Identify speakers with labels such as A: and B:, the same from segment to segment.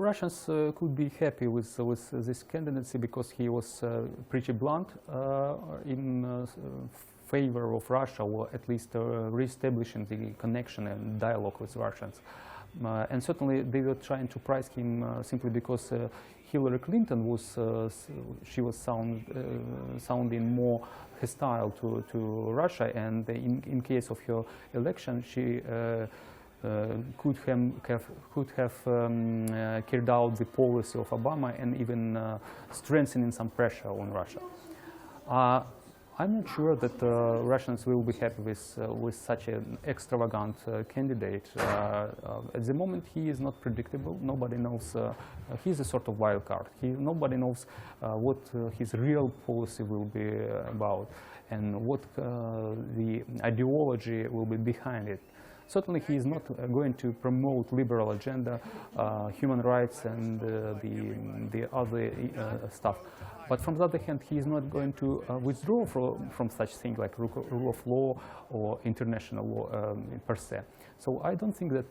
A: Russians could be happy with this candidacy because he was pretty blunt in favor of Russia, or at least re-establishing the connection and dialogue with Russians. And certainly they were trying to prize him simply because Hillary Clinton was sounding more hostile to Russia, and in case of her election, she could have carried out the policy of Obama and even strengthening some pressure on Russia. I'm not sure that Russians will be happy with such an extravagant candidate. At the moment, he is not predictable. Nobody knows. He's a sort of wild card. Nobody knows what his real policy will be about and what the ideology will be behind it. Certainly, he is not going to promote liberal agenda, human rights, and the other stuff. But from the other hand, he is not going to withdraw from such things like rule of law or international law per se. So I don't think that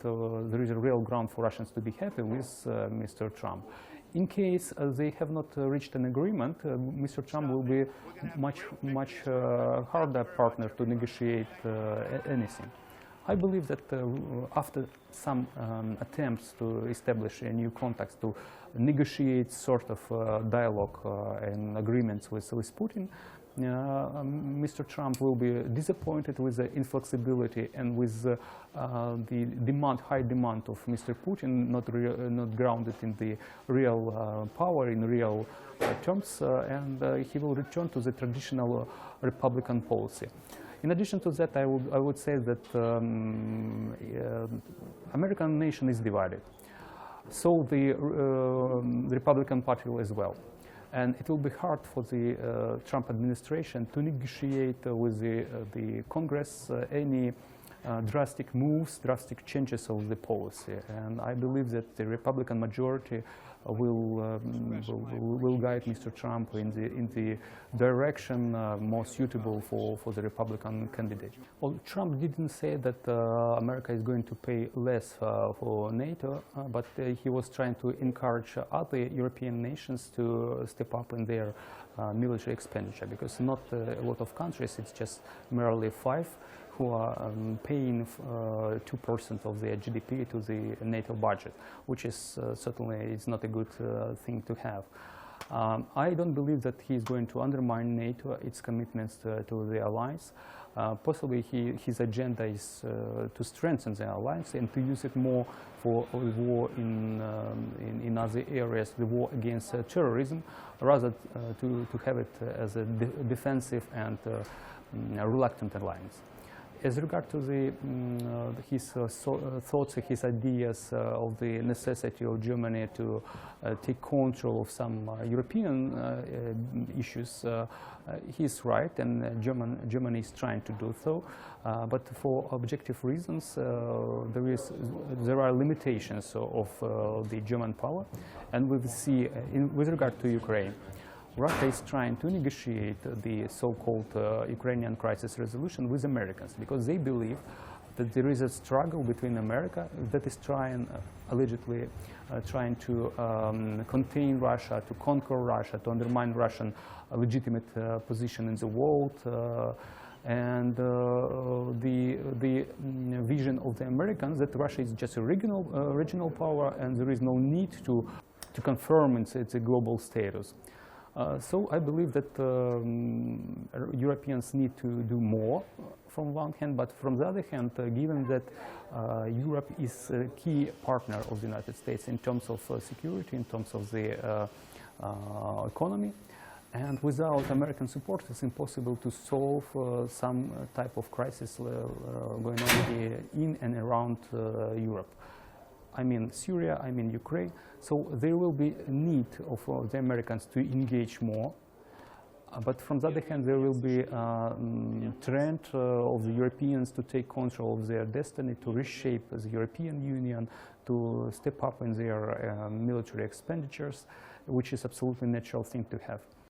A: there is a real ground for Russians to be happy with Mr. Trump. In case they have not reached an agreement, Mr. Trump will be much harder partner to negotiate anything. I believe that after some attempts to establish a new context, to negotiate sort of dialogue and agreements with Putin, Mr. Trump will be disappointed with the inflexibility and with the high demand of Mr. Putin, not grounded in the real power, in real terms, and he will return to the traditional Republican policy. In addition to that, I would say that American nation is divided. So the Republican Party as well. And it will be hard for the Trump administration to negotiate with the Congress any drastic moves, drastic changes of the policy. And I believe that the Republican majority will guide Mr. Trump in the direction more suitable for the Republican candidate. Well, Trump didn't say that America is going to pay less for NATO, but he was trying to encourage other European nations to step up in their military expenditure, because not a lot of countries, it's just merely 5, who are paying 2% of their GDP to the NATO budget, which is certainly is not a good thing to have. I don't believe that he is going to undermine NATO, its commitments to the alliance. Possibly his agenda is to strengthen the alliance and to use it more for war in other areas, the war against terrorism, rather to have it as a defensive and reluctant alliance. As regard to his thoughts, his ideas of the necessity of Germany to take control of some European issues, he's right, and Germany is trying to do so. But for objective reasons, there are limitations of the German power, and we see with regard to Ukraine. Russia is trying to negotiate the so-called Ukrainian crisis resolution with Americans, because they believe that there is a struggle between America that is allegedly trying to contain Russia, to conquer Russia, to undermine Russian legitimate position in the world, and the vision of the Americans that Russia is just a regional power and there is no need to confirm its global status. So I believe that Europeans need to do more from one hand, but from the other hand, given that Europe is a key partner of the United States in terms of security, in terms of the economy, and without American support, it's impossible to solve some type of crisis going on in and around Europe. I mean Syria, I mean Ukraine. So there will be a need of the Americans to engage more. But from the other hand, there will be a trend of the Europeans to take control of their destiny, to reshape the European Union, to step up in their military expenditures, which is absolutely natural thing to have.